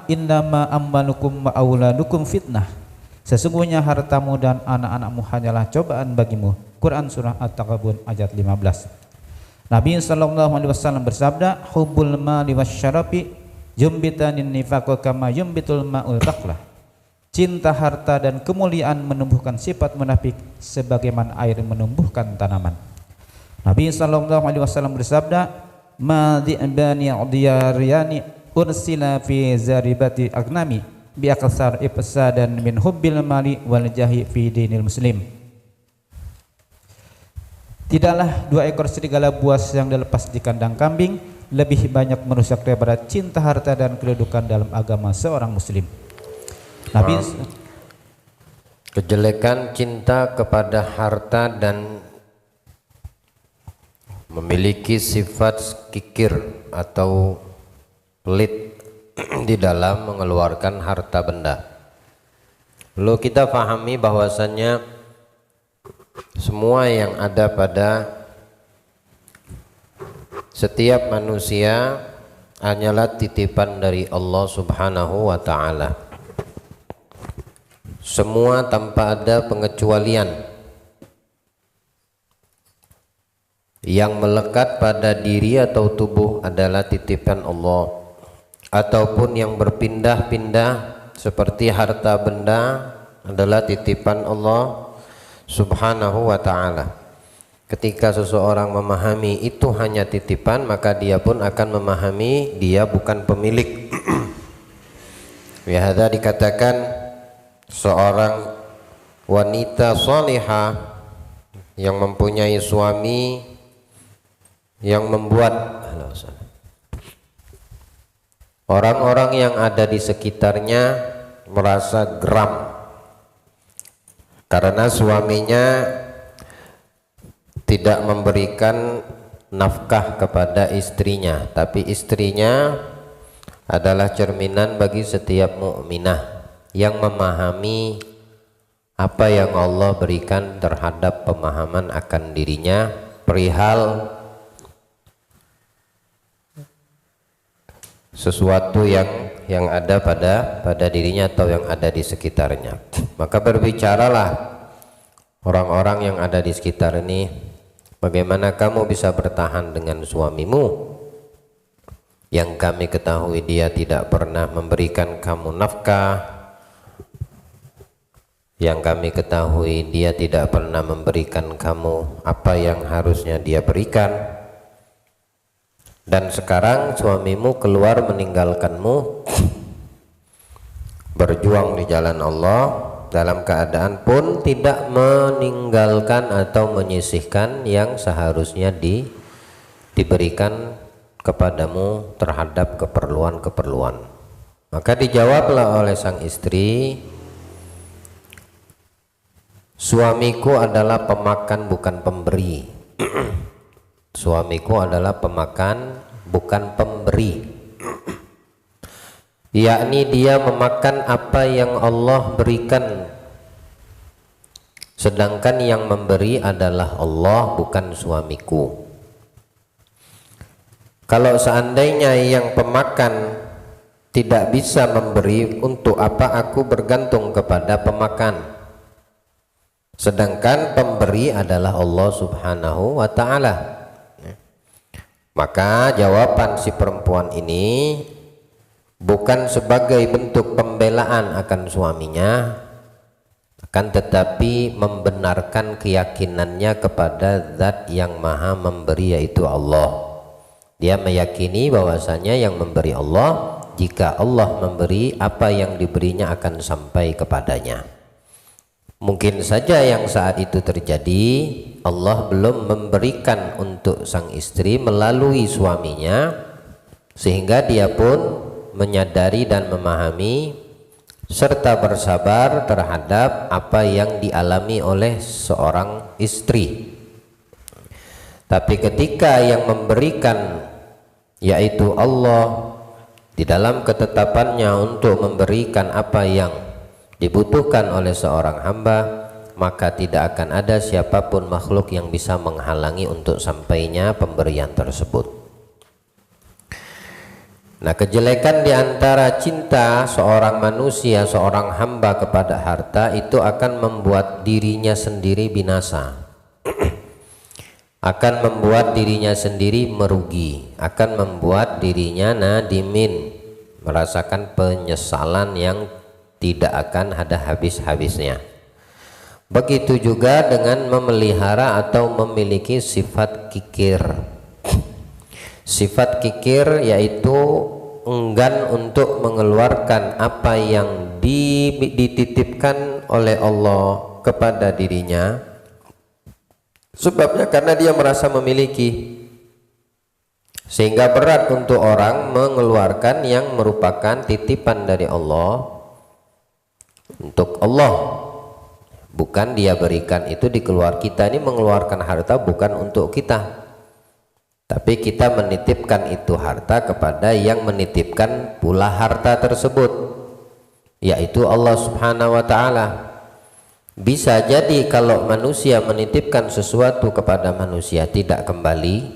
innama amwalukum wa auladukum fitnah. Sesungguhnya hartamu dan anak-anakmu hanyalah cobaan bagimu. Quran surah At-Taghabun ayat 15. Nabi sallallahu alaihi wasallam bersabda, hubbul mali wasyarafi yumbitanin nifaqo kama yumbitul ma'ul baqlah. Cinta harta dan kemuliaan menumbuhkan sifat munafik sebagaimana air menumbuhkan tanaman. Nabi sallallahu alaihi wasallam bersabda, ma dhi'bani diyariyani ursila fi zaribati agnami bi aktsar ifsadan min hubbil mali wal jahi fi dinil muslim. Tidaklah 2 ekor serigala buas yang dilepas di kandang kambing lebih banyak merusak daripada cinta harta dan kedudukan dalam agama seorang muslim. Nabi kejelekan cinta kepada harta dan memiliki sifat kikir atau pelit di dalam mengeluarkan harta benda. Perlu kita pahami bahwasannya semua yang ada pada setiap manusia hanyalah titipan dari Allah Subhanahu wa ta'ala. Semua tanpa ada pengecualian. Yang melekat pada diri atau tubuh adalah titipan Allah, ataupun yang berpindah-pindah seperti harta benda adalah titipan Allah Subhanahu wa ta'ala. Ketika seseorang memahami itu hanya titipan, maka dia pun akan memahami dia bukan pemilik. Ya, hadza dikatakan seorang wanita salihah yang mempunyai suami yang membuat orang-orang yang ada di sekitarnya merasa geram karena suaminya tidak memberikan nafkah kepada istrinya, tapi istrinya adalah cerminan bagi setiap mukminah yang memahami apa yang Allah berikan terhadap pemahaman akan dirinya perihal sesuatu yang ada pada dirinya atau yang ada di sekitarnya. Maka berbicaralah orang-orang yang ada di sekitar ini, bagaimana kamu bisa bertahan dengan suamimu yang kami ketahui dia tidak pernah memberikan kamu nafkah, yang kami ketahui dia tidak pernah memberikan kamu apa yang harusnya dia berikan. Dan sekarang suamimu keluar meninggalkanmu, berjuang di jalan Allah dalam keadaan pun tidak meninggalkan atau menyisihkan yang seharusnya diberikan kepadamu terhadap keperluan-keperluan. Maka dijawablah oleh sang istri, suamiku adalah pemakan bukan pemberi. Suamiku adalah pemakan bukan pemberi, yakni dia memakan apa yang Allah berikan, sedangkan yang memberi adalah Allah bukan suamiku. Kalau seandainya yang pemakan tidak bisa memberi, untuk apa aku bergantung kepada pemakan, sedangkan pemberi adalah Allah Subhanahu wa ta'ala. Maka jawaban si perempuan ini bukan sebagai bentuk pembelaan akan suaminya, akan tetapi membenarkan keyakinannya kepada Zat yang Maha Memberi, yaitu Allah. Dia meyakini bahwasanya yang memberi Allah, jika Allah memberi, apa yang diberinya akan sampai kepadanya. Mungkin saja yang saat itu terjadi, Allah belum memberikan untuk sang istri melalui suaminya, sehingga dia pun menyadari dan memahami serta bersabar terhadap apa yang dialami oleh seorang istri. Tapi ketika yang memberikan, yaitu Allah, di dalam ketetapannya untuk memberikan apa yang dibutuhkan oleh seorang hamba, maka tidak akan ada siapapun makhluk yang bisa menghalangi untuk sampainya pemberian tersebut. Nah, kejelekan di antara cinta seorang manusia, seorang hamba kepada harta itu akan membuat dirinya sendiri binasa. Akan membuat dirinya sendiri merugi, akan membuat dirinya nadimin, merasakan penyesalan yang tidak akan ada habis-habisnya. Begitu juga dengan memelihara atau memiliki sifat kikir. Sifat kikir yaitu enggan untuk mengeluarkan apa yang dititipkan oleh Allah kepada dirinya. Sebabnya karena dia merasa memiliki, sehingga berat untuk orang mengeluarkan yang merupakan titipan dari Allah untuk Allah. Bukan dia berikan itu dikeluar. Kita ini mengeluarkan harta bukan untuk kita, tapi kita menitipkan itu harta kepada yang menitipkan pula harta tersebut, yaitu Allah Subhanahu wa ta'ala. Bisa jadi kalau manusia menitipkan sesuatu kepada manusia tidak kembali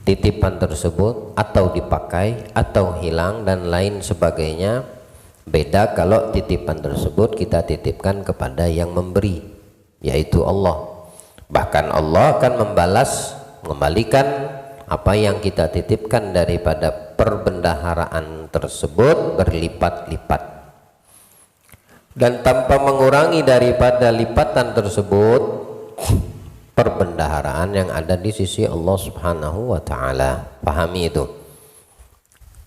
titipan tersebut, atau dipakai atau hilang dan lain sebagainya. Beda kalau titipan tersebut kita titipkan kepada yang memberi, yaitu Allah. Bahkan Allah akan membalas, mengembalikan apa yang kita titipkan daripada perbendaharaan tersebut berlipat-lipat, dan tanpa mengurangi daripada lipatan tersebut perbendaharaan yang ada di sisi Allah Subhanahu wa ta'ala. Pahami itu.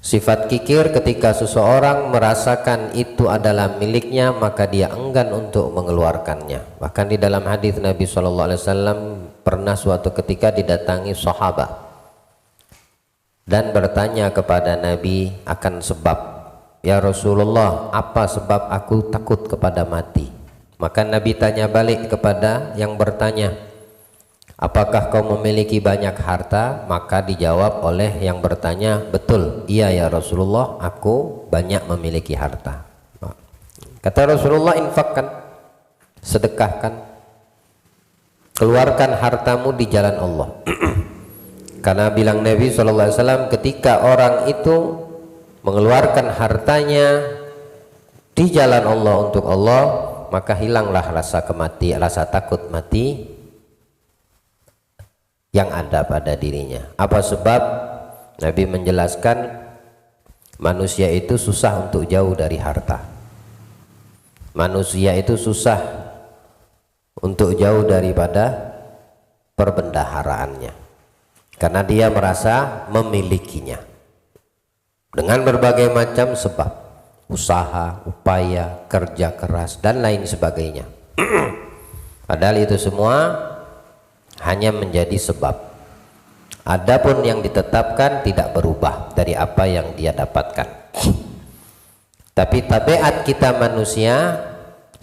Sifat kikir ketika seseorang merasakan itu adalah miliknya, maka dia enggan untuk mengeluarkannya. Bahkan di dalam hadis Nabi SAW pernah suatu ketika didatangi sahabat dan bertanya kepada Nabi akan sebab, ya Rasulullah, apa sebab aku takut kepada mati? Maka Nabi tanya balik kepada yang bertanya, apakah kau memiliki banyak harta? Maka dijawab oleh yang bertanya, betul, iya ya Rasulullah, aku banyak memiliki harta. Kata Rasulullah, infakkan, sedekahkan, keluarkan hartamu di jalan Allah. Karena bilang Nabi SAW, ketika orang itu mengeluarkan hartanya di jalan Allah untuk Allah, maka hilanglah rasa kematian, rasa takut mati yang ada pada dirinya. Apa sebab? Nabi menjelaskan, manusia itu susah untuk jauh dari harta. Manusia itu susah untuk jauh daripada perbendaharaannya, karena dia merasa memilikinya dengan berbagai macam sebab, usaha, upaya, kerja keras dan lain sebagainya. Padahal itu semua hanya menjadi sebab. Adapun yang ditetapkan tidak berubah dari apa yang dia dapatkan. Tapi tabiat kita manusia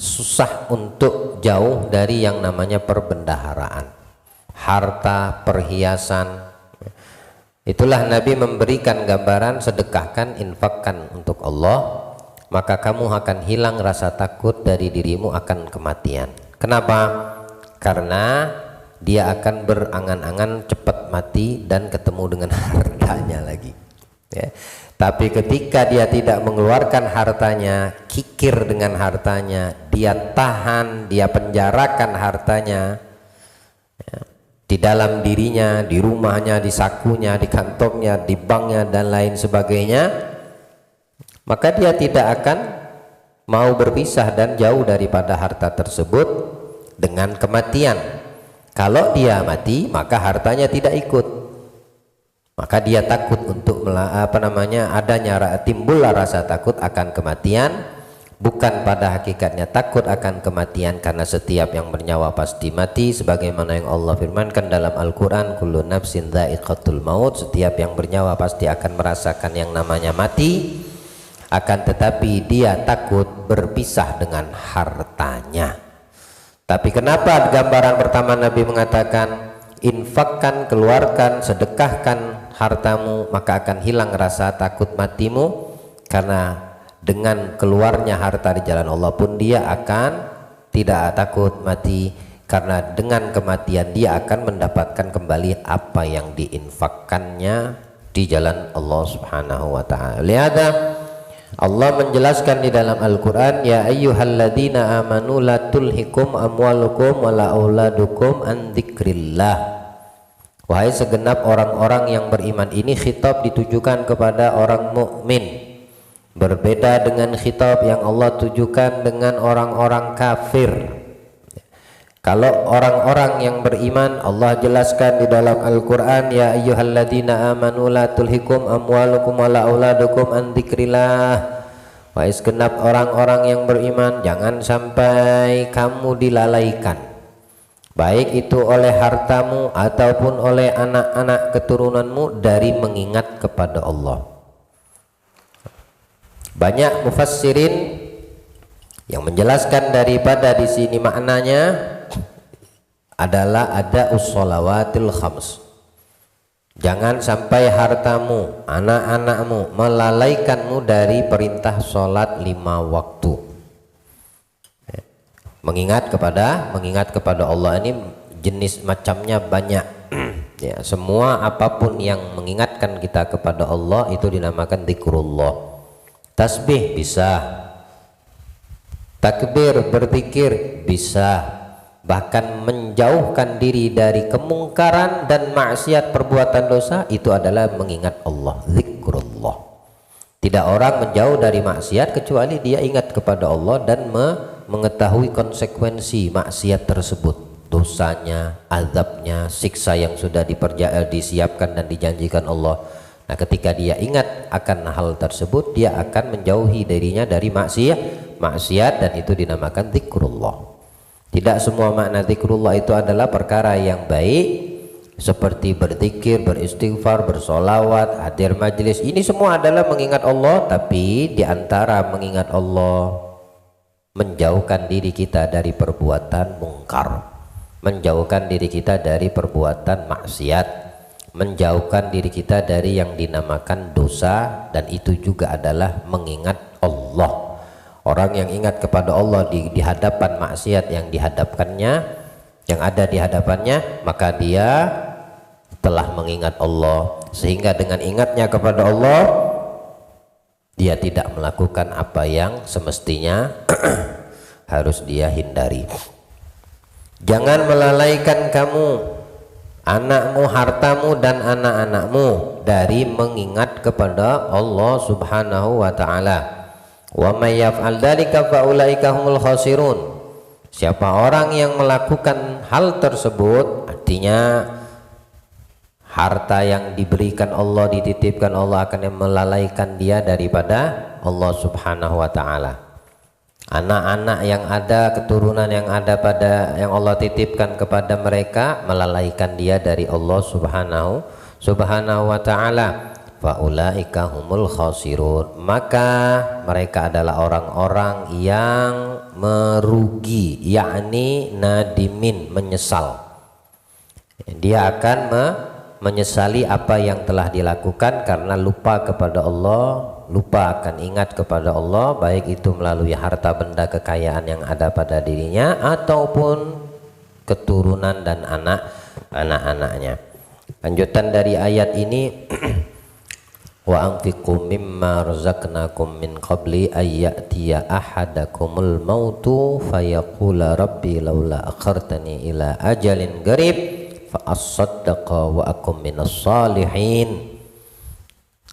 susah untuk jauh dari yang namanya perbendaharaan, harta, perhiasan. Itulah Nabi memberikan gambaran, sedekahkan, infakkan untuk Allah, maka kamu akan hilang rasa takut dari dirimu akan kematian. Kenapa? Karena dia akan berangan-angan cepat mati dan ketemu dengan hartanya lagi, ya. Tapi ketika dia tidak mengeluarkan hartanya, kikir dengan hartanya, dia tahan, dia penjarakan hartanya, ya, di dalam dirinya, di rumahnya, di sakunya, di kantongnya, di banknya dan lain sebagainya, maka dia tidak akan mau berpisah dan jauh daripada harta tersebut dengan kematian. Kalau dia mati, maka hartanya tidak ikut. Maka dia takut untuk adanya timbullah rasa takut akan kematian, bukan pada hakikatnya takut akan kematian, karena setiap yang bernyawa pasti mati, sebagaimana yang Allah firmankan dalam Al-Qur'an, kullu nafsin dha'iqatul maut, setiap yang bernyawa pasti akan merasakan yang namanya mati. Akan tetapi dia takut berpisah dengan hartanya. Tapi kenapa gambaran pertama Nabi mengatakan infakkan, keluarkan, sedekahkan hartamu, maka akan hilang rasa takut matimu? Karena dengan keluarnya harta di jalan Allah pun dia akan tidak takut mati, karena dengan kematian dia akan mendapatkan kembali apa yang diinfakkannya di jalan Allah Subhanahu wa taala. Lihat Allah menjelaskan di dalam Al-Qur'an, ya ayyuhalladzina amanu la tulhikum amwalukum wala auladukum an dzikrillah. Wahai segenap orang-orang yang beriman, ini khitab ditujukan kepada orang mukmin. Berbeda dengan khitab yang Allah tujukan dengan orang-orang kafir. Kalau orang-orang yang beriman, Allah jelaskan di dalam Al-Qur'an, ya ayyuhalladzina amanu la tulhikum amwalukum wala auladukum an dzikrillah. Wahai segenap orang-orang yang beriman, jangan sampai kamu dilalaikan, baik itu oleh hartamu ataupun oleh anak-anak keturunanmu dari mengingat kepada Allah. Banyak mufassirin yang menjelaskan daripada di sini maknanya adalah ada ussolawatil khams. Jangan sampai hartamu, anak-anakmu melalaikanmu dari perintah sholat 5 waktu. Mengingat kepada Allah ini jenis macamnya banyak. Ya, semua apapun yang mengingatkan kita kepada Allah itu dinamakan zikrullah. Tasbih bisa, takbir, berzikir bisa, bahkan menjauhkan diri dari kemungkaran dan maksiat perbuatan dosa itu adalah mengingat Allah, zikrullah. Tidak orang menjauh dari maksiat kecuali dia ingat kepada Allah dan mengetahui konsekuensi maksiat tersebut, dosanya, azabnya, siksa yang sudah disiapkan dan dijanjikan Allah. Nah, ketika dia ingat akan hal tersebut, dia akan menjauhi dirinya dari maksiat dan itu dinamakan zikrullah. Tidak semua makna zikrullah itu adalah perkara yang baik seperti berzikir, beristighfar, bersolawat, hadir majelis. Ini semua adalah mengingat Allah, tapi diantara mengingat Allah menjauhkan diri kita dari perbuatan mungkar, menjauhkan diri kita dari perbuatan maksiat, menjauhkan diri kita dari yang dinamakan dosa, dan itu juga adalah mengingat Allah. Orang yang ingat kepada Allah di hadapan maksiat yang dihadapkannya, yang ada di hadapannya, maka dia telah mengingat Allah, sehingga dengan ingatnya kepada Allah dia tidak melakukan apa yang semestinya harus dia hindari. Jangan melalaikan kamu, anakmu, hartamu dan anak-anakmu dari mengingat kepada Allah Subhanahu wa taala. Wa may yaf'al dzalika fa ulaika humul khasirun. Siapa orang yang melakukan hal tersebut, artinya harta yang diberikan Allah, dititipkan Allah, akan melalaikan dia daripada Allah Subhanahu wa taala. Anak-anak yang ada, keturunan yang ada pada yang Allah titipkan kepada mereka melalaikan dia dari Allah Subhanahu wa taala. Faulaika humul khasirun, maka mereka adalah orang-orang yang merugi, yakni nadimin, menyesal. Dia akan menyesali apa yang telah dilakukan karena lupa kepada Allah, lupa akan ingat kepada Allah, baik itu melalui harta benda kekayaan yang ada pada dirinya ataupun keturunan dan anak-anaknya. Lanjutan dari ayat ini wa anfiqu mimma razaqnakum min qabli ayyatiya ahadakumul mautu fayaqula rabbi laula akhartani ila ajalin qarib fa asaddaqa wa akum minas salihin.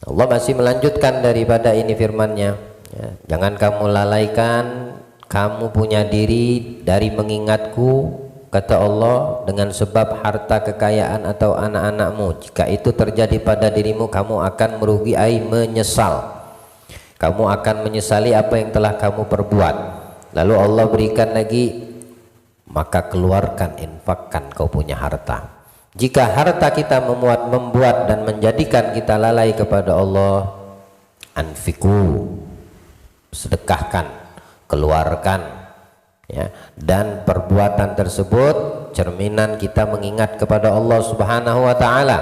Allah masih melanjutkan daripada ini firman-Nya, ya, jangan kamu lalaikan, kamu punya diri dari mengingatku, kata Allah, dengan sebab harta kekayaan atau anak-anakmu. Jika itu terjadi pada dirimu, kamu akan merugi, menyesal. Kamu akan menyesali apa yang telah kamu perbuat. Lalu Allah berikan lagi, maka keluarkan, infakkan kau punya harta. Jika harta kita membuat dan menjadikan kita lalai kepada Allah, anfiku, sedekahkan, keluarkan. Ya, dan perbuatan tersebut cerminan kita mengingat kepada Allah Subhanahu wa taala.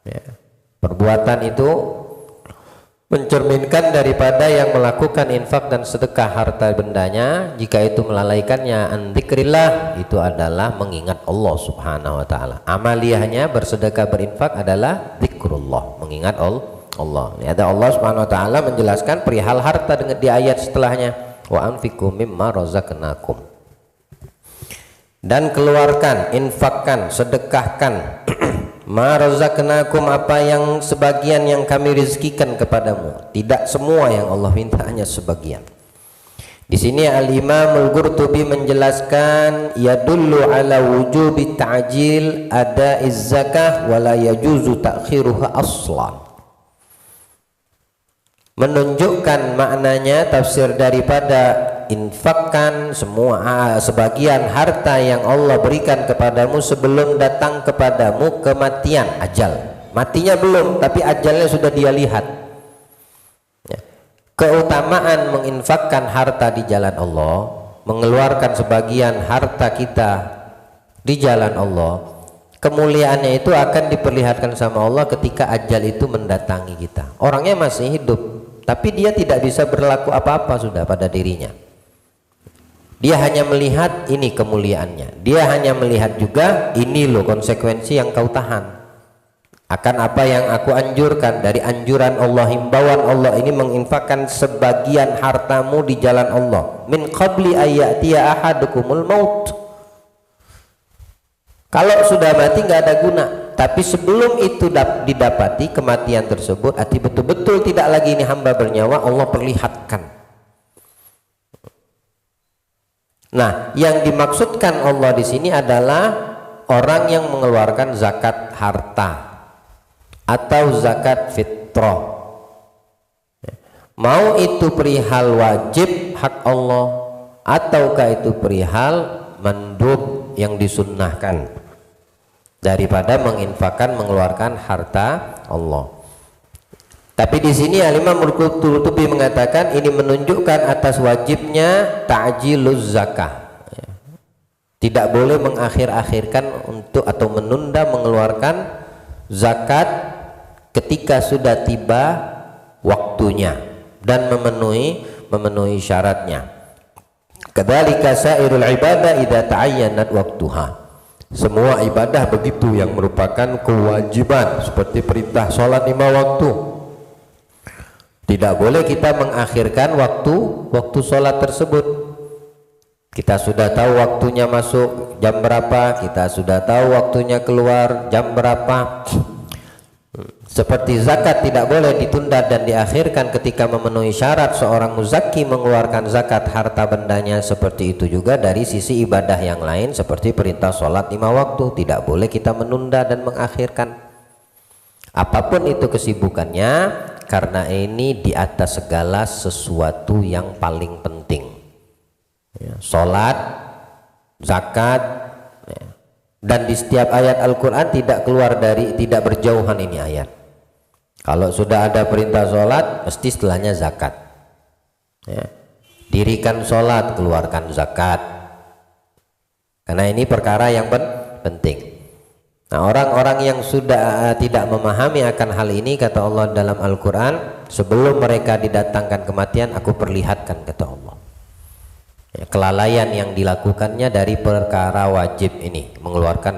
Ya, perbuatan itu mencerminkan daripada yang melakukan infak dan sedekah harta bendanya, jika itu melalaikannya an dzikrillah, itu adalah mengingat Allah Subhanahu wa taala. Amaliyahnya bersedekah berinfak adalah dzikr zikrullah, mengingat Allah. Ini ada Allah Subhanahu wa taala menjelaskan perihal harta dengan di ayat setelahnya, wa anfiqu mimma razaqnakum. Dan keluarkan, infakkan, sedekahkan ma razaqnakum, apa yang sebagian yang kami rezekikan kepadamu. Tidak semua yang Allah minta, hanya sebagian. Di sini Al-Imam Al-Qurtubi menjelaskan yadullu ala wujubi ta'jil ada'iz zakah wa la yajuzu ta'khiruha aslan. Menunjukkan maknanya tafsir daripada infakkan semua sebagian harta yang Allah berikan kepadamu sebelum datang kepadamu kematian, ajal. Matinya belum, tapi ajalnya sudah dia lihat. Keutamaan menginfakkan harta di jalan Allah, mengeluarkan sebagian harta kita di jalan Allah, kemuliaannya itu akan diperlihatkan sama Allah ketika ajal itu mendatangi kita. Orangnya masih hidup, tapi dia tidak bisa berlaku apa-apa sudah pada dirinya. Dia hanya melihat ini kemuliaannya, dia hanya melihat juga ini loh konsekuensi yang kau tahan akan apa yang aku anjurkan. Dari anjuran Allah, himbauan Allah ini menginfakkan sebagian hartamu di jalan Allah, min qabli ayyatiya ahadukumul maut. Kalau sudah mati nggak ada guna, tapi sebelum itu didapati kematian tersebut, arti betul-betul tidak lagi ini hamba bernyawa, Allah perlihatkan. Nah, yang dimaksudkan Allah di sini adalah orang yang mengeluarkan zakat harta atau zakat fitrah, mau itu perihal wajib hak Allah ataukah itu perihal mandub yang disunnahkan daripada menginfakkan mengeluarkan harta Allah. Tapi di sini Al-Imam Al-Qurtubi mengatakan ini menunjukkan atas wajibnya ta'jiluz zakah. Tidak boleh mengakhir-akhirkan untuk atau menunda mengeluarkan zakat ketika sudah tiba waktunya dan memenuhi syaratnya. Kadzalika sairul ibadah idza ta'ayyanat waktuha. Semua ibadah begitu yang merupakan kewajiban seperti perintah sholat 5 waktu. Tidak boleh kita mengakhirkan waktu sholat tersebut. Kita sudah tahu waktunya masuk jam berapa, kita sudah tahu waktunya keluar jam berapa. Seperti zakat tidak boleh ditunda dan diakhirkan ketika memenuhi syarat seorang muzaki mengeluarkan zakat harta bendanya. Seperti itu juga dari sisi ibadah yang lain seperti perintah sholat 5 waktu, tidak boleh kita menunda dan mengakhirkan apapun itu kesibukannya, karena ini di atas segala sesuatu yang paling penting ya, sholat, zakat ya. Dan di setiap ayat Al-Quran tidak berjauhan ini ayat. Kalau sudah ada perintah sholat, mesti setelahnya zakat ya. Dirikan sholat, keluarkan zakat, karena ini perkara yang penting. Nah, orang-orang yang sudah tidak memahami akan hal ini, kata Allah dalam Al-Quran, sebelum mereka didatangkan kematian, aku perlihatkan, kata Allah ya, kelalaian yang dilakukannya dari perkara wajib ini, mengeluarkan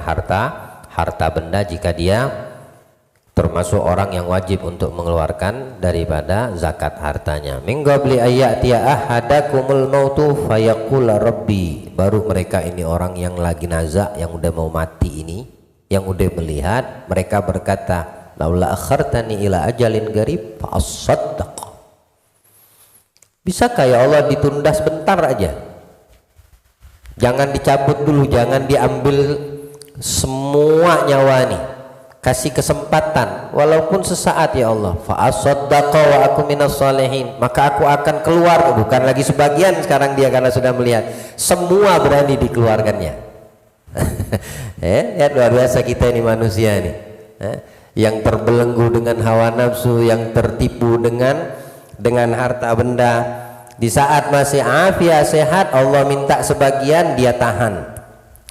harta benda jika dia termasuk orang yang wajib untuk mengeluarkan daripada zakat hartanya. Min qabli ayyatiya ahadakumul mautu fayaqula rabbi. Baru mereka ini orang yang lagi nazak, yang udah mau mati ini, yang udah melihat, mereka berkata, laula akhartani ila ajalin qarib fa asaddaq. Bisakah ya Allah ditunda sebentar aja, jangan dicabut dulu, jangan diambil semua nyawa nih, kasih kesempatan walaupun sesaat ya Allah. Fa asaddaqa wa aku minas shalihin, maka aku akan keluar, bukan lagi sebagian sekarang dia karena sudah melihat, semua berani dikeluarkannya. Ya luar biasa kita ini manusia nih, yang terbelenggu dengan hawa nafsu, yang tertipu dengan harta benda. Di saat masih afiat sehat, Allah minta sebagian, dia tahan.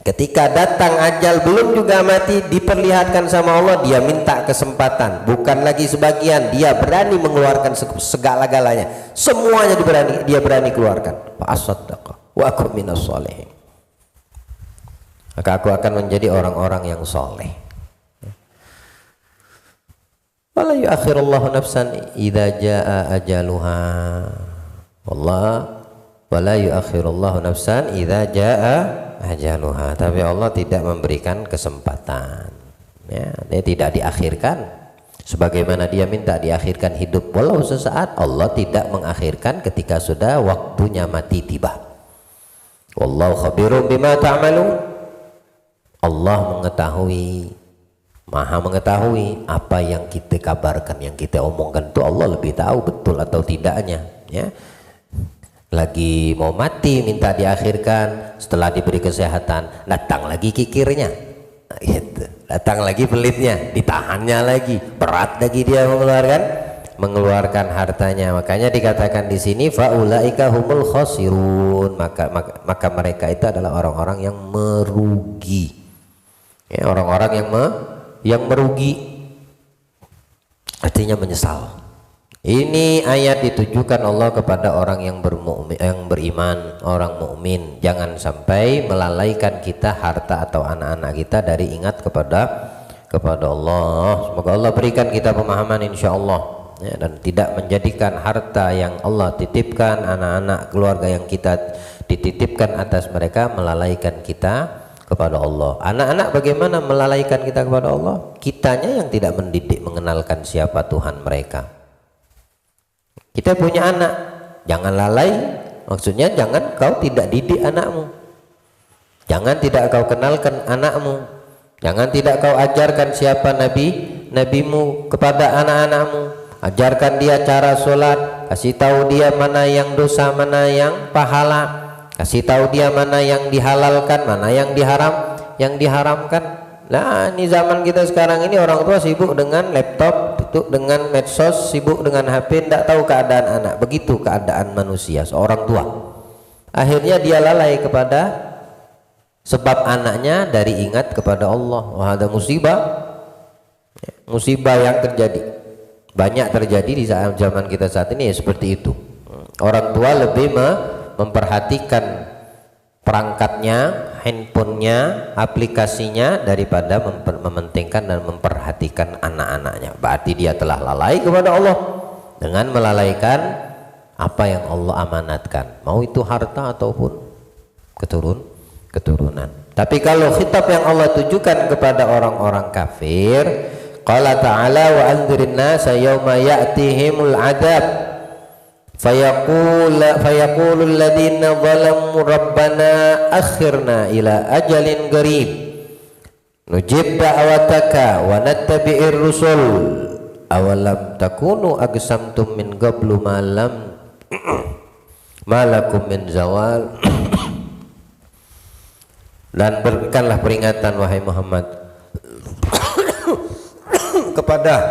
Ketika datang ajal belum juga mati, diperlihatkan sama Allah, dia minta kesempatan, bukan lagi sebagian, dia berani mengeluarkan segala-galanya, semuanya dia berani keluarkan. Fa asaddaqa wa aku minas shalihin, maka aku akan menjadi orang-orang yang soleh. Wala yuakhirullahu nafsan idza jaa ajaluha. Allah wala yuakhirullahu nafsan idza jaa ajaluha. Tapi Allah tidak memberikan kesempatan. Ya, dia tidak diakhirkan. Sebagaimana dia minta diakhirkan hidup walau sesaat, Allah tidak mengakhirkan ketika sudah waktunya mati tiba. Wallahu khabirum bima ta'malun. Allah mengetahui, maha mengetahui apa yang kita kabarkan, yang kita omongkan itu Allah lebih tahu betul atau tidaknya. Ya, lagi mau mati minta diakhirkan, setelah diberi kesehatan datang lagi kikirnya, gitu. Datang lagi pelitnya, ditahannya lagi, berat lagi dia mengeluarkan hartanya. Makanya dikatakan di sini faulaika humul khasirun, maka mereka itu adalah orang-orang yang merugi. Ya, orang-orang yang merugi artinya menyesal. Ini ayat ditujukan Allah kepada orang yang beriman, orang mukmin. Jangan sampai melalaikan kita harta atau anak-anak kita dari ingat kepada Allah. Semoga Allah berikan kita pemahaman insyaallah, ya, dan tidak menjadikan harta yang Allah titipkan, anak-anak keluarga yang kita dititipkan atas mereka melalaikan kita kepada Allah. Anak-anak bagaimana melalaikan kita kepada Allah? Kitanya yang tidak mendidik, mengenalkan siapa Tuhan mereka. Kita punya anak, jangan lalai, maksudnya jangan kau tidak didik anakmu, jangan tidak kau kenalkan anakmu, jangan tidak kau ajarkan siapa nabimu kepada anak-anakmu. Ajarkan dia cara sholat, kasih tahu dia mana yang dosa, mana yang pahala, kasih tahu dia mana yang dihalalkan, mana yang diharamkan. Nah, ini zaman kita sekarang ini orang tua sibuk dengan laptop, sibuk dengan medsos, sibuk dengan HP, tidak tahu keadaan anak. Begitu keadaan manusia, seorang tua. Akhirnya dia lalai kepada sebab anaknya dari ingat kepada Allah. Wah, ada musibah yang terjadi. Banyak terjadi di zaman kita saat ini ya seperti itu. Orang tua lebih memperhatikan perangkatnya, handphonenya, aplikasinya daripada mementingkan dan memperhatikan anak-anaknya. Berarti dia telah lalai kepada Allah dengan melalaikan apa yang Allah amanatkan, mau itu harta ataupun keturunan. Tapi kalau khitab yang Allah tujukan kepada orang-orang kafir, qala ta'ala wa andzirin nasa yauma ya'tihimul 'adzab fayaqulul ladzina zalamu rabbana akhirna ila ajalin qarib nujib da'wataka wa nattabi'ir rusul awalam takunu aqsamtum min qablu malakum min zawal. Dan berikanlah peringatan wahai Muhammad kepada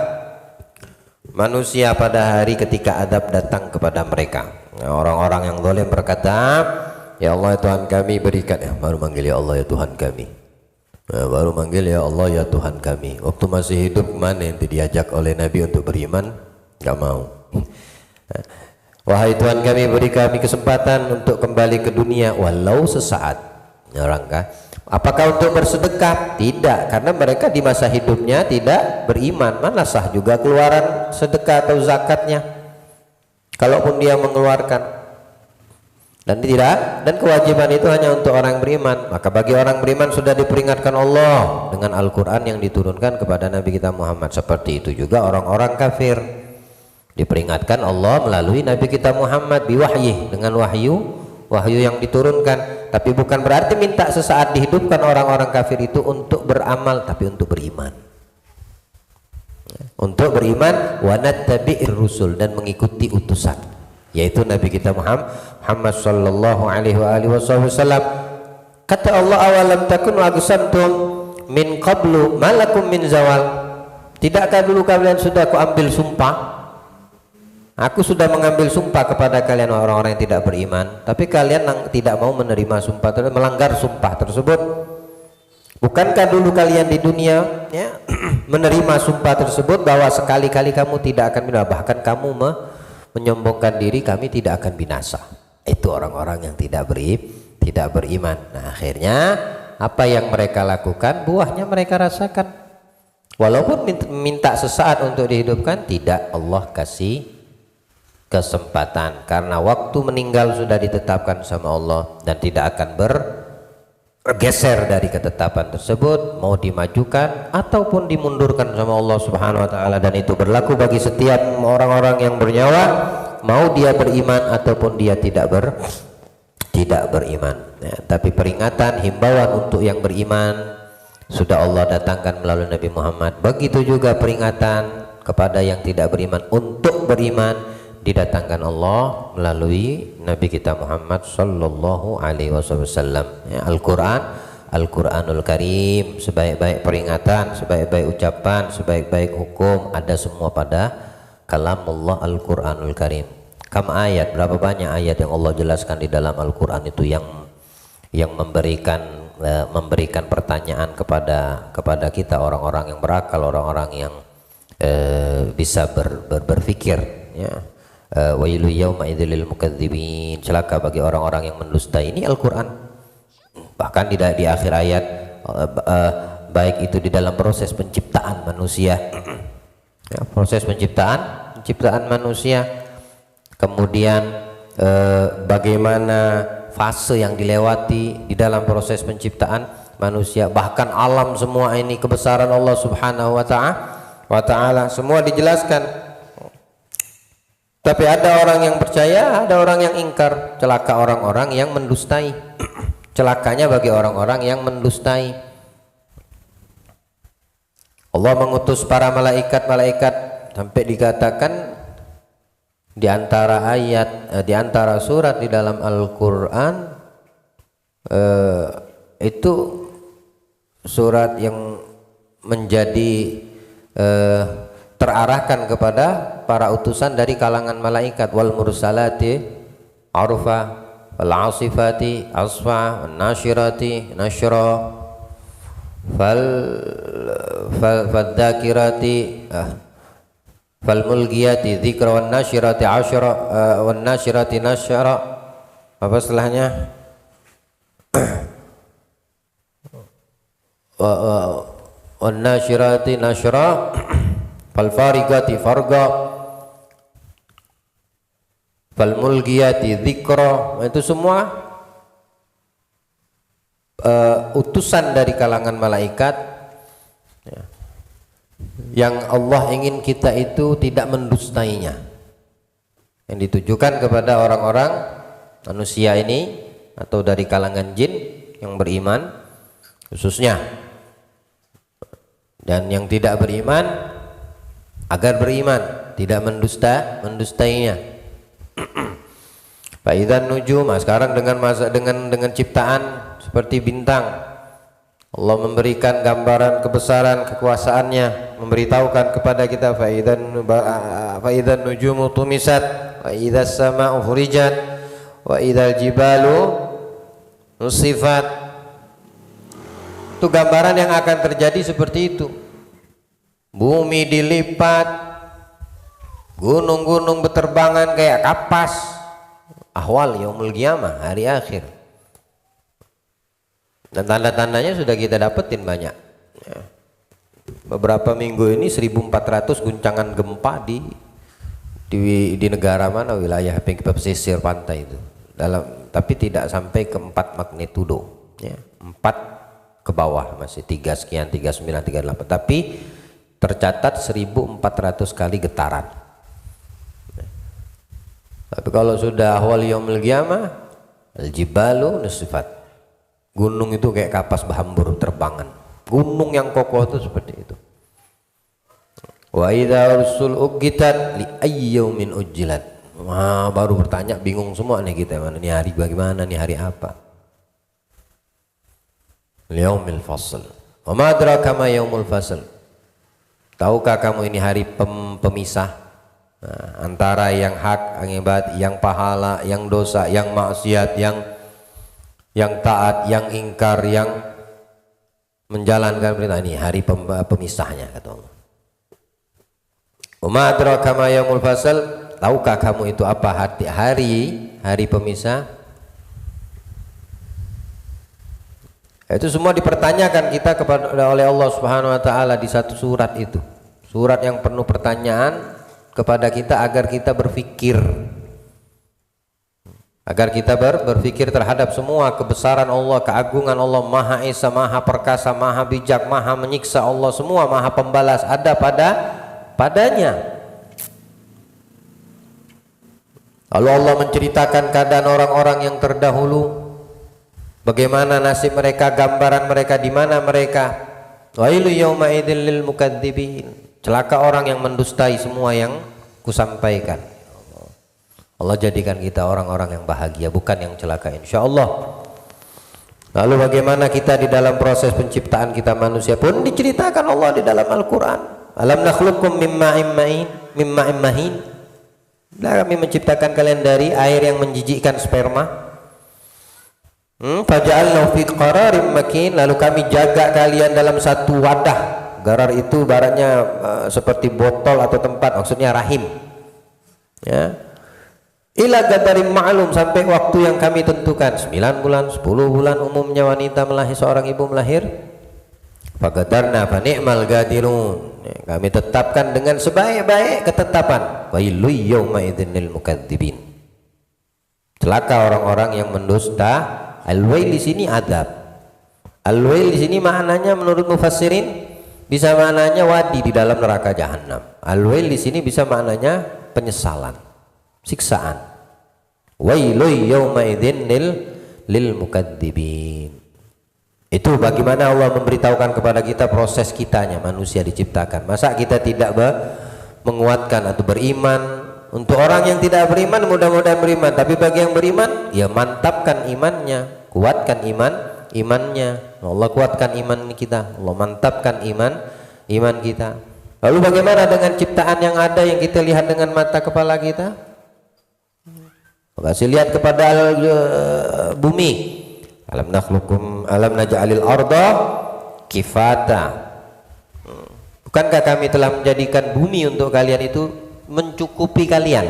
manusia pada hari ketika adab datang kepada mereka. Orang-orang yang zalim berkata, ya Allah ya Tuhan kami berikan, baru manggil ya Allah ya Tuhan kami, baru manggil ya Allah ya Tuhan kami. Waktu masih hidup kemana nanti diajak oleh Nabi untuk beriman, gak mau. Wahai Tuhan kami, beri kami kesempatan untuk kembali ke dunia walau sesaat. Orangkah apakah untuk bersedekah? Tidak, karena mereka di masa hidupnya tidak beriman. Mana sah juga keluaran sedekah atau zakatnya kalaupun dia mengeluarkan. Dan kewajiban itu hanya untuk orang beriman. Maka bagi orang beriman sudah diperingatkan Allah dengan Al-Quran yang diturunkan kepada Nabi kita Muhammad. Seperti itu juga orang-orang kafir diperingatkan Allah melalui Nabi kita Muhammad biwahyi, dengan wahyu yang diturunkan. Tapi bukan berarti minta sesaat dihidupkan orang-orang kafir itu untuk beramal, tapi untuk beriman. Untuk beriman wa nattabi'ir rusul, dan mengikuti utusan, yaitu Nabi kita Muhammad sallallahu alaihi wasallam. Kata Allah, awalam takun aqsamtum min qablu malakum min zawal. Tidakkah dulu kalian sudah aku ambil sumpah? Aku sudah mengambil sumpah kepada kalian orang-orang yang tidak beriman, tapi kalian tidak mau menerima sumpah tersebut, melanggar sumpah tersebut. Bukankah dulu kalian di dunia ya, menerima sumpah tersebut bahwa sekali-kali kamu tidak akan binasa, bahkan kamu menyombongkan diri kami tidak akan binasa. Itu orang-orang yang tidak beriman. Nah, akhirnya apa yang mereka lakukan buahnya mereka rasakan. Walaupun minta sesaat untuk dihidupkan, tidak, Allah kasih kesempatan karena waktu meninggal sudah ditetapkan sama Allah dan tidak akan bergeser dari ketetapan tersebut, mau dimajukan ataupun dimundurkan sama Allah Subhanahu wa taala, dan itu berlaku bagi setiap orang-orang yang bernyawa, mau dia beriman ataupun dia tidak beriman. Ya, tapi peringatan, himbauan untuk yang beriman sudah Allah datangkan melalui Nabi Muhammad. Begitu juga peringatan kepada yang tidak beriman untuk beriman didatangkan Allah melalui Nabi kita Muhammad sallallahu alaihi wasallam. Ya, Al-Qur'anul Karim, sebaik-baik peringatan, sebaik-baik ucapan, sebaik-baik hukum ada semua pada kalamullah Al-Qur'anul Karim. Kam ayat, berapa banyak ayat yang Allah jelaskan di dalam Al-Qur'an itu yang memberikan pertanyaan kepada kita, orang-orang yang berakal, orang-orang yang bisa berpikir, ya. Wailu yauma idzil lil mukadzibin, celaka bagi orang-orang yang mendustai. Ini Al-Qur'an. Bahkan di akhir ayat, baik itu di dalam proses penciptaan manusia, ya, proses penciptaan manusia, kemudian bagaimana fase yang dilewati di dalam proses penciptaan manusia, bahkan alam semua ini, kebesaran Allah Subhanahu wa ta'ala, semua dijelaskan. Tapi ada orang yang percaya, ada orang yang ingkar. Celaka orang-orang yang mendustai. Celakanya bagi orang-orang yang mendustai. Allah mengutus para malaikat sampai dikatakan di antara ayat, di antara surat di dalam Al-Qur'an, itu surat yang menjadi terarahkan kepada para utusan dari kalangan malaikat. Wal mursalati arfa, wal asifati asfa, wan nasyirati nashra, fadzakirati fal mulgiyati dzikra, wan nasyirati asyra, wan nasyirati nashra. Apa setelahnya? Wan nasyirati nashra, fal farigati farga, fal mulgiyati dzikra. Itu semua utusan dari kalangan malaikat, ya, yang Allah ingin kita itu tidak mendustainya, yang ditujukan kepada orang-orang manusia ini atau dari kalangan jin yang beriman khususnya, dan yang tidak beriman agar beriman, tidak mendustainya. Faidzan nujum, sekarang dengan ciptaan seperti bintang, Allah memberikan gambaran kebesaran kekuasaannya, memberitahukan kepada kita faidzan nujumu tumisat, wa idzas sama'u furijat, wa idzal jibalu nusifat. Itu gambaran yang akan terjadi seperti itu. Bumi dilipat, gunung-gunung berterbangan kayak kapas. Ahwal yaumul qiyamah, hari akhir. Dan tanda-tandanya sudah kita dapetin banyak, ya. Beberapa minggu ini 1400 guncangan gempa di negara mana, wilayah pesisir pantai itu, tapi tidak sampai ke 4 magnitudo, ya. 4 ke bawah, masih 3 sekian, 39, 38, tapi tercatat 1400 kali getaran. Tapi kalau sudah ahwal yaumil qiyamah, al-jibalu nusifat, gunung itu kayak kapas berhambur terbangan. Gunung yang kokoh itu seperti itu. Wa idza ursul uqitat li ayyaumin ujjilat. Wah, baru bertanya, bingung semua nih kita, mana nih hari bagaimana, nih hari apa? Yaumil fasl. Wa ma adraka ma yaumul fasl. Tahukah kamu ini hari pemisah? Nah, antara yang hak, yang ibadah, yang pahala, yang dosa, yang maksiat, yang taat, yang ingkar, yang menjalankan perintah. Ini hari pemisahnya, kata Allah. Wa adraka ma yaumul fasl. Tahukah kamu itu apa hari pemisah? Itu semua dipertanyakan kita kepada oleh Allah Subhanahu wa taala di satu surat itu. Surat yang penuh pertanyaan kepada kita agar kita berpikir. Agar kita berpikir terhadap semua kebesaran Allah, keagungan Allah, Maha Esa, Maha Perkasa, Maha Bijak, Maha Menyiksa, Allah semua Maha Pembalas ada padanya. Lalu Allah menceritakan keadaan orang-orang yang terdahulu, bagaimana nasib mereka, gambaran mereka, di mana mereka. Wailu yauma idzil lil mukadzibin. Celaka orang yang mendustai semua yang kusampaikan. Allah jadikan kita orang-orang yang bahagia, bukan yang celaka, insyaallah. Lalu bagaimana kita di dalam proses penciptaan kita manusia pun diceritakan Allah di dalam Al-Qur'an. Alam nakhluqukum mimma mahin. Nah, kami menciptakan kalian dari air yang menjijikkan, sperma. Faja'alnahu fi qararim makin, lalu kami jaga kalian dalam satu wadah. Garar itu baratnya seperti botol atau tempat, maksudnya rahim. Ya. Ila qadarin ma'lum, sampai waktu yang kami tentukan, 9 bulan, 10 bulan umumnya wanita melahir, seorang ibu melahir. Faqadarna fa ni'mal qadirun. Kami tetapkan dengan sebaik-baik ketetapan. Wailul yauma idzin lil mukadzibin. Celaka orang-orang yang mendusta. Al-wail di sini adab. Al-wail di sini maknanya menurut mufassirin bisa maknanya wadi di dalam neraka jahanam. Al-wail di sini bisa maknanya penyesalan, siksaan. Wailul yauma idzin lil mukadzibin. Itu bagaimana Allah memberitahukan kepada kita proses kitanya manusia diciptakan. Masa kita tidak menguatkan atau beriman? Untuk orang yang tidak beriman mudah-mudahan beriman, tapi bagi yang beriman ya mantapkan imannya, kuatkan imannya. Allah kuatkan iman kita, Allah mantapkan iman kita. Lalu bagaimana dengan ciptaan yang ada yang kita lihat dengan mata kepala kita? Kasih lihat kepada bumi. Alam naj'alil arda kifata. Bukankah kami telah menjadikan bumi untuk kalian itu mencukupi kalian?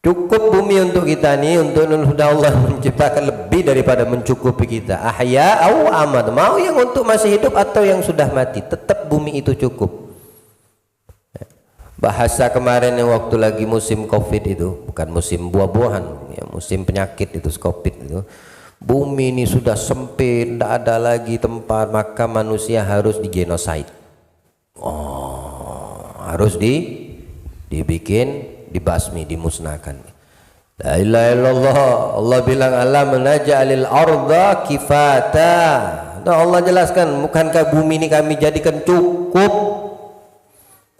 Cukup bumi untuk kita nih, untuk sudah Allah menciptakan lebih daripada mencukupi kita. Ahya au amad, mau yang untuk masih hidup atau yang sudah mati, tetap bumi itu cukup. Bahasa kemarin yang waktu lagi musim Covid itu, bukan musim buah-buahan ya, musim penyakit itu, Covid itu. Bumi ini sudah sempit, tidak ada lagi tempat, maka manusia harus digenosid. Harus dibikin, dibasmi, dimusnahkan. La ilaha illallah. Allah bilang alam naj'alil arda kifata. Allah jelaskan, bukankah bumi ini kami jadikan cukup?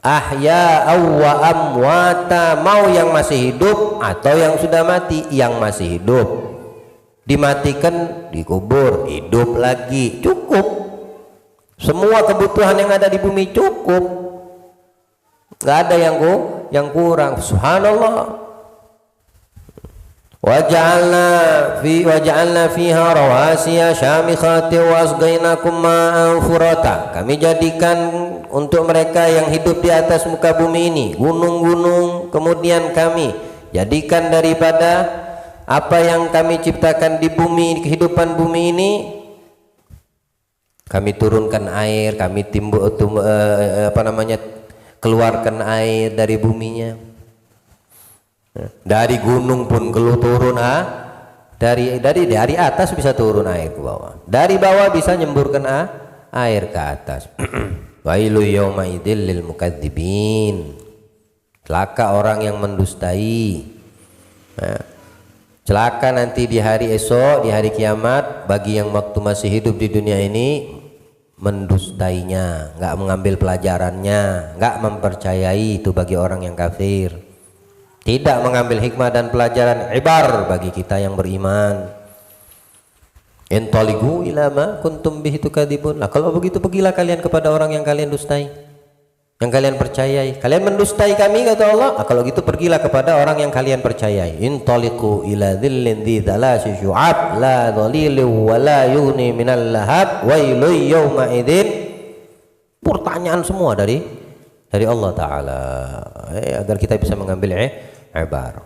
Ahya wa amwata, mau yang masih hidup atau yang sudah mati. Yang masih hidup dimatikan, dikubur, hidup lagi, cukup. Semua kebutuhan yang ada di bumi cukup, nggak ada yang kurang. Subhanallah. Waja'alna fiha rawasiya syamikhati wa asqainakum ma'an furata. Kami jadikan untuk mereka yang hidup di atas muka bumi ini gunung-gunung, kemudian kami jadikan daripada apa yang kami ciptakan di bumi, kehidupan bumi ini, kami turunkan air, kami keluarkan air dari buminya. Dari gunung pun turun dari atas bisa turun air ke bawah. Dari bawah bisa nyemburkan air ke atas. Wailu yauma idzil lil mukadzibin. Celaka orang yang mendustai. Celaka nanti di hari esok, di hari kiamat, bagi yang waktu masih hidup di dunia ini mendustainya, nggak mengambil pelajarannya, nggak mempercayai. Itu bagi orang yang kafir, tidak mengambil hikmah dan pelajaran ibar bagi kita yang beriman. Intaligu ila ma kuntum bihi tukadzibun. Nah, kalau begitu pergilah kalian kepada orang yang kalian dustai, yang kalian percayai. Kalian mendustai kami, kata Allah. Nah, kalau gitu pergilah kepada orang yang kalian percayai. Intaliqu ila dhillin dhi thalasi syu'ab la dhalilu wa la yughni minal lahab wailu yawma idzin. Pertanyaan semua dari Allah Ta'ala, agar kita bisa mengambil ibar.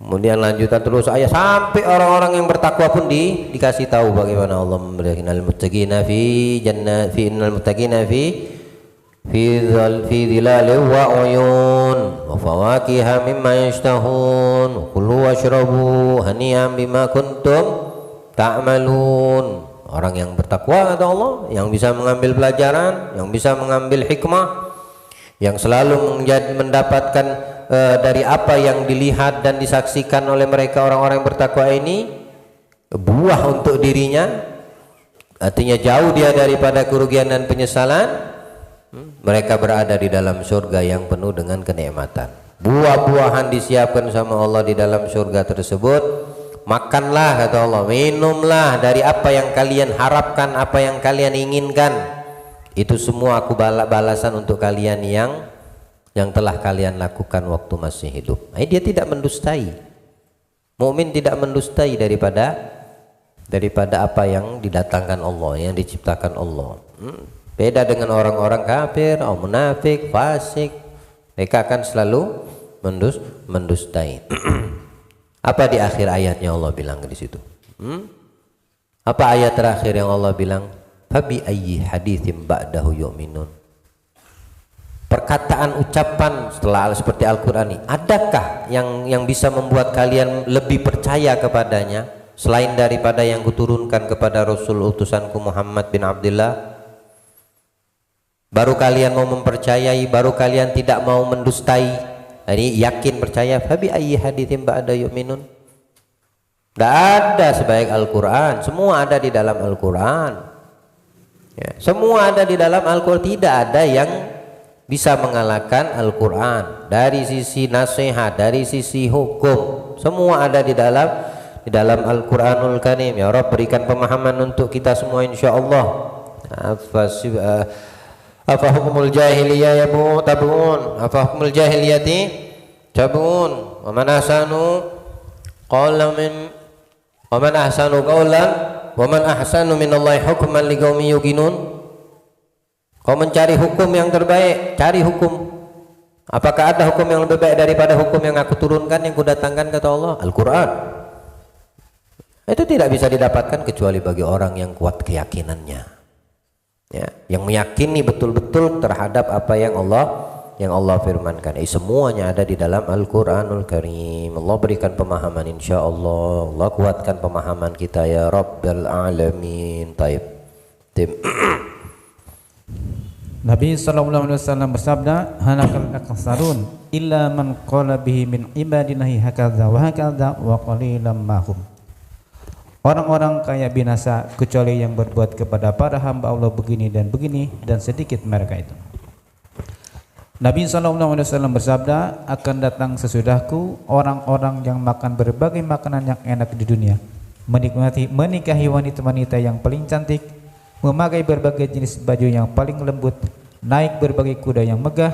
Kemudian lanjutan terus ayat sampai orang-orang yang bertakwa pun dikasih tahu bagaimana Allah memberikan al-muttaqina fi jannah fi innal muttaqina fi dhilalin wa uyun wa fawakiha mimma yashtahun kulu washrabu hani'an bima kuntum ta'malun. Orang yang bertakwa kata Allah, yang bisa mengambil pelajaran, yang bisa mengambil hikmah, yang selalu mendapatkan dari apa yang dilihat dan disaksikan oleh mereka orang-orang yang bertakwa ini buah untuk dirinya, artinya jauh dia daripada kerugian dan penyesalan. Mereka berada di dalam surga yang penuh dengan kenikmatan. Buah-buahan disiapkan sama Allah di dalam surga tersebut. Makanlah kata Allah, minumlah dari apa yang kalian harapkan, apa yang kalian inginkan. Itu semua aku balasan untuk kalian yang telah kalian lakukan waktu masih hidup. Dia tidak mendustai. Mukmin tidak mendustai daripada apa yang didatangkan Allah, yang diciptakan Allah. Beda dengan orang-orang kafir, munafik, fasik. Mereka akan selalu mendustai. Apa di akhir ayatnya Allah bilang di situ? Apa ayat terakhir yang Allah bilang? Fabi ayyi haditsin ba'dahu yu'minun. Perkataan ucapan setelah seperti Al-Quran ini, adakah yang bisa membuat kalian lebih percaya kepadanya selain daripada yang kuturunkan kepada Rasul utusanku Muhammad bin Abdullah? Baru kalian mau mempercayai, baru kalian tidak mau mendustai. Ini yakin percaya. Fabi ayyi haditsin ba'da yu'minun. Tidak ada sebaik Al-Quran. Semua ada di dalam Al-Quran. Ya, semua ada di dalam Al-Quran. Tidak ada yang bisa mengalahkan Al-Quran dari sisi nasihat, dari sisi hukum. Semua ada di dalam Al-Quranul Karim. Ya Rabb, berikan pemahaman untuk kita semua insyaallah. Apa hukumul jahiliyah tabun? Apa hukumul jahiliyati tabun? Wa man ahsanu qawlan wa man ahsanu minallahi hukman liqaumin yuqinun. Kau mencari hukum yang terbaik, cari hukum. Apakah ada hukum yang lebih baik daripada hukum yang aku turunkan, yang kudatangkan kata Allah? Al-Quran. Itu tidak bisa didapatkan kecuali bagi orang yang kuat keyakinannya, ya, yang meyakini betul-betul terhadap apa yang Allah firmankan. Semuanya ada di dalam Al-Quranul Karim. Allah berikan pemahaman insyaallah. Allah kuatkan pemahaman kita ya Rabbal Alamin. Taib. Nabi SAW bersabda, hanakal aksarun illa man qala bihi min ibadinahi hakadza wa hakadza wa qalilan mahum. Orang-orang kaya binasa kecuali yang berbuat kepada para hamba Allah begini dan sedikit mereka itu. Nabi SAW bersabda, akan datang sesudahku orang-orang yang makan berbagai makanan yang enak di dunia, menikahi wanita-wanita yang paling cantik, memakai berbagai jenis baju yang paling lembut, naik berbagai kuda yang megah.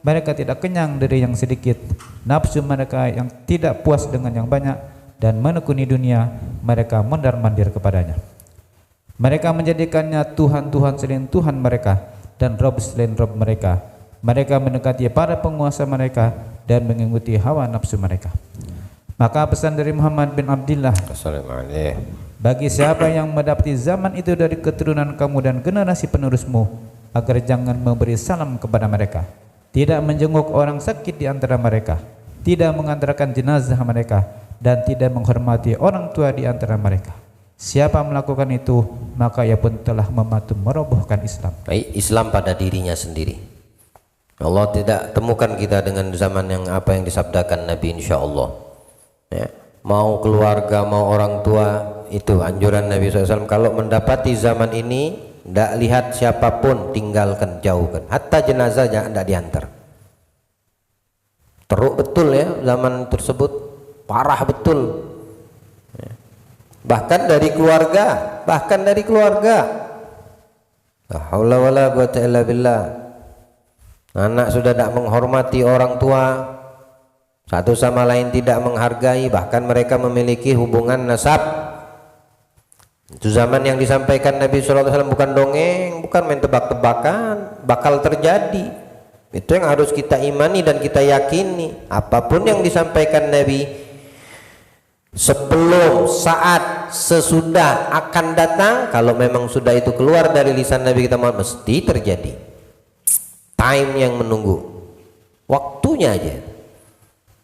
Mereka tidak kenyang dari yang sedikit, nafsu mereka yang tidak puas dengan yang banyak, dan menekuni dunia mereka mondar-mandir kepadanya. Mereka menjadikannya Tuhan-Tuhan selain Tuhan mereka dan Rob selain Rob mereka. Mereka mendekati para penguasa mereka dan mengikuti hawa nafsu mereka. Maka pesan dari Muhammad bin Abdullah, bagi siapa yang mendapati zaman itu dari keturunan kamu dan generasi penerusmu, agar jangan memberi salam kepada mereka, tidak menjenguk orang sakit di antara mereka, tidak mengantarkan jenazah mereka, dan tidak menghormati orang tua di antara mereka. Siapa melakukan itu, maka ia pun telah membantu merobohkan Islam. Islam pada dirinya sendiri. Allah tidak temukan kita dengan zaman yang apa yang disabdakan Nabi insyaallah. Ya. Mau keluarga, mau orang tua, itu anjuran Nabi SAW. Kalau mendapati zaman ini, tidak lihat siapapun, tinggalkan, jauhkan. Hatta jenazah jangan tidak diantar. Teruk betul ya zaman tersebut, parah betul. Ya. Bahkan dari keluarga. La haula wala quwwata illa billah. Anak sudah tidak menghormati orang tua, satu sama lain tidak menghargai, bahkan mereka memiliki hubungan nasab. Itu zaman yang disampaikan Nabi SAW bukan dongeng, bukan main tebak-tebakan, bakal terjadi. Itu yang harus kita imani dan kita yakini. Apapun yang disampaikan Nabi sebelum, saat, sesudah, akan datang. Kalau memang sudah itu keluar dari lisan Nabi kita Muhammad, mesti terjadi. Time yang menunggu, waktunya aja.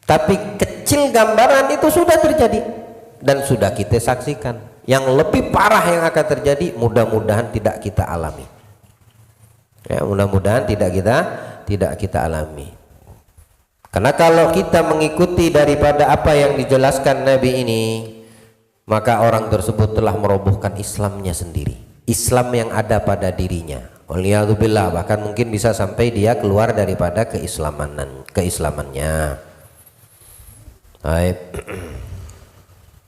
Tapi kecil gambaran itu sudah terjadi dan sudah kita saksikan. Yang lebih parah yang akan terjadi mudah-mudahan tidak kita alami. Ya, mudah-mudahan tidak kita alami. Karena kalau kita mengikuti daripada apa yang dijelaskan Nabi ini, maka orang tersebut telah merobohkan Islamnya sendiri, Islam yang ada pada dirinya. Waliyadzubillah, bahkan mungkin bisa sampai dia keluar daripada keislamannya. Baik.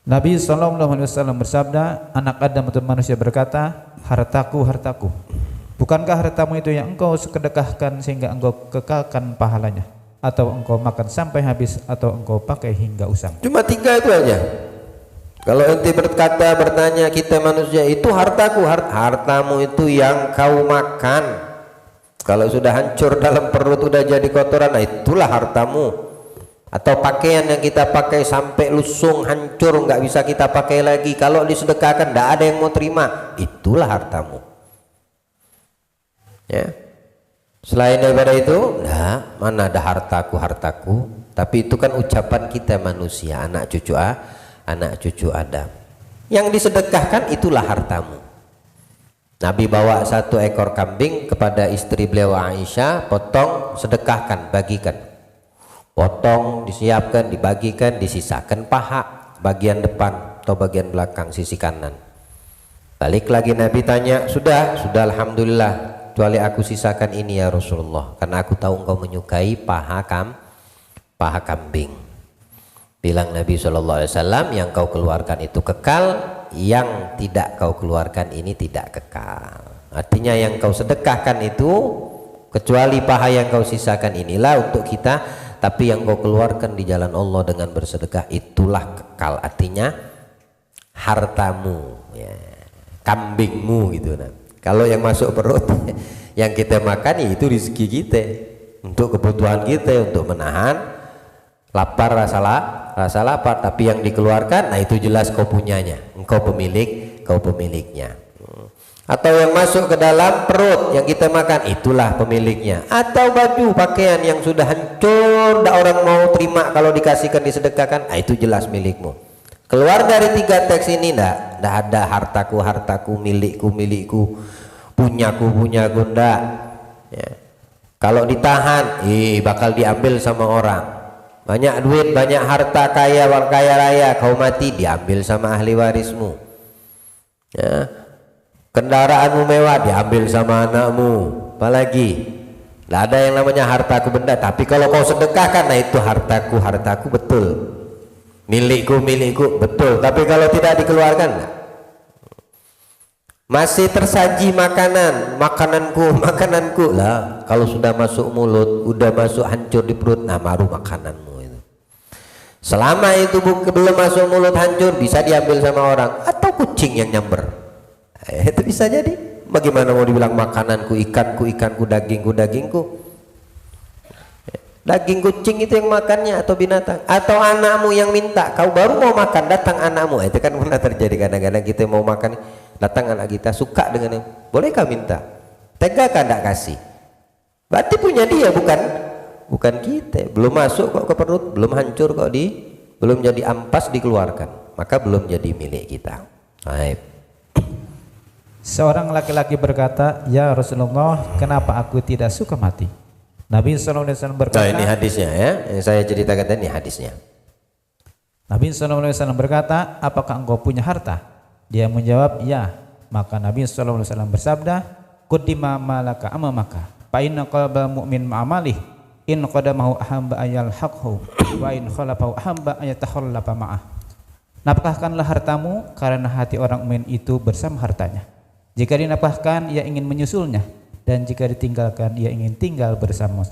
Nabi SAW bersabda, anak Adam atau manusia berkata, hartaku, hartaku. Bukankah hartamu itu yang engkau sedekahkan sehingga engkau kekalkan pahalanya, atau engkau makan sampai habis, atau engkau pakai hingga usang? Cuma 3 itu aja. Kalau ente bertanya kita manusia itu hartaku, hartamu itu yang kau makan. Kalau sudah hancur dalam perut, sudah jadi kotoran, nah itulah hartamu. Atau pakaian yang kita pakai sampai lusung, hancur, nggak bisa kita pakai lagi, kalau disedekahkan tidak ada yang mau terima, itulah hartamu. Ya. Selain daripada itu, nah, mana ada hartaku, hartaku. Tapi itu kan ucapan kita manusia, anak cucu Adam. Yang disedekahkan itulah hartamu. Nabi bawa 1 ekor kambing kepada istri beliau Aisyah, potong, sedekahkan, bagikan. Potong, disiapkan, dibagikan, disisakan paha bagian depan atau bagian belakang sisi kanan. Balik lagi Nabi tanya, sudah alhamdulillah, kecuali aku sisakan ini ya Rasulullah, karena aku tahu engkau menyukai paha kambing. Bilang Nabi SAW, yang kau keluarkan itu kekal, yang tidak kau keluarkan ini tidak kekal. Artinya yang kau sedekahkan itu, kecuali paha yang kau sisakan inilah untuk kita, tapi yang kau keluarkan di jalan Allah dengan bersedekah itulah kekal. Artinya hartamu, ya, kambingmu gitu. Nah, kalau yang masuk perut yang kita makan ya itu rezeki kita, untuk kebutuhan kita, untuk menahan lapar, rasa lapar. Tapi yang dikeluarkan, nah itu jelas kau punyanya, engkau pemiliknya. Atau yang masuk ke dalam perut yang kita makan, itulah pemiliknya. Atau baju pakaian yang sudah hancur, tidak orang mau terima kalau dikasihkan, disedekahkan, nah itu jelas milikmu. Keluar dari 3 teks ini tidak ada hartaku, milikku, punyaku, enggak. Ya. Kalau ditahan, bakal diambil sama orang. Banyak duit, banyak harta, kaya raya, kau mati diambil sama ahli warismu. Ya. Kendaraanmu mewah diambil sama anakmu, apalagi tidak ada yang namanya hartaku benda. Tapi kalau kau sedekahkan, nah itu hartaku betul, milikku betul. Tapi kalau tidak dikeluarkan, nah, masih tersaji makananku lah. Kalau sudah masuk mulut, udah masuk hancur di perut, nah baru makananmu itu. Selama itu belum masuk mulut, hancur, bisa diambil sama orang atau kucing yang nyamber. Itu bisa jadi. Bagaimana mau dibilang makananku, ikanku, dagingku. Daging kucing itu yang makannya, atau binatang, atau anakmu yang minta, kau baru mau makan, datang anakmu. Itu kan pernah terjadi. Kadang-kadang kita mau makan, datang anak kita, suka dengan, bolehkah minta, tega kan tidak kasih, berarti punya dia, bukan kita. Belum masuk kok ke perut, belum hancur kok belum jadi ampas dikeluarkan, maka belum jadi milik kita. Baik. Seorang laki-laki berkata, ya Rasulullah, kenapa aku tidak suka mati? Nabi SAW berkata, nah ini hadisnya ya, yang saya ceritakan tadi hadisnya. Nabi SAW berkata, apakah engkau punya harta? Dia menjawab, ya. Maka Nabi SAW bersabda, Quddima malaka amamaka, fa inna qalbal mu'min ma'amalih, in qadamahu ahamba ayal haqhu, wa in khalafahu ahamba ayatakhallapa ma'ah. Nafkahkanlah hartamu, karena hati orang mukmin itu bersama hartanya. Jika dinafkahkan, ia ingin menyusulnya, dan jika ditinggalkan, ia ingin tinggal bersama.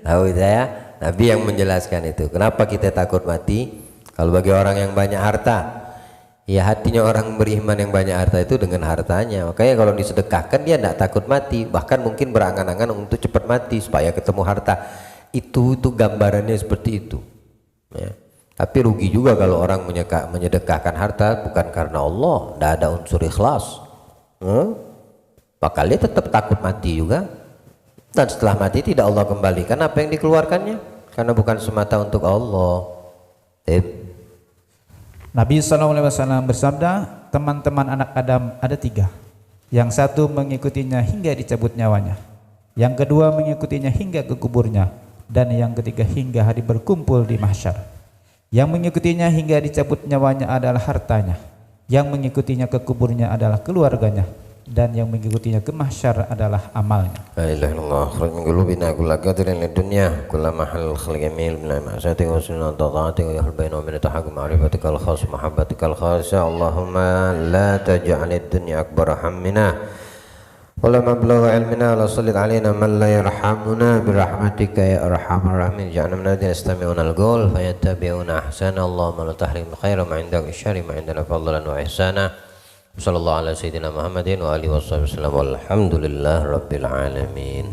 Tahu saya, Nabi yang menjelaskan itu. Kenapa kita takut mati? Kalau bagi orang yang banyak harta, ya hatinya orang beriman yang banyak harta itu dengan hartanya. Makanya kalau disedekahkan, dia tidak takut mati, bahkan mungkin berangan-angan untuk cepat mati supaya ketemu harta. Itu gambarannya seperti itu. Ya. Tapi rugi juga kalau orang menyedekahkan harta bukan karena Allah, tidak ada unsur ikhlas. Maka dia tetap takut mati juga, dan setelah mati tidak Allah kembalikan apa yang dikeluarkannya, karena bukan semata untuk Allah. Nabi SAW bersabda, teman-teman anak Adam ada 3. Yang satu mengikutinya hingga dicabut nyawanya, yang kedua mengikutinya hingga ke kuburnya, dan yang ketiga hingga hari berkumpul di mahsyar. Yang mengikutinya hingga dicabut nyawanya adalah hartanya, yang mengikutinya ke kuburnya adalah keluarganya, dan yang mengikutinya ke mahsyar adalah amalnya. La ilaha illallah, khraj min qulubina kulla qadrin lid dunya, kulla mahal khalqi min ma'asati wa sunnati wa ta'ati wa yahul baina min tahaqquq ma'rifatikal khas mahabbatikal khasa. Allahumma la taj'alid dunya akbar hammina wala mablagha ilmina la sallit alaina man la yarhamuna birahmatika ya arhamar rahimin. Ja'alna min alladhina yastami'una al-qawl fayattabi'una ahsana. Allahumma la tahrim khaira ma 'indaka syarri ma 'indana fadlan wa ihsana. Sallallahu ala sayyidina Muhammadin wa alihi washabihi wasallam. Walhamdulillah rabbil alamin.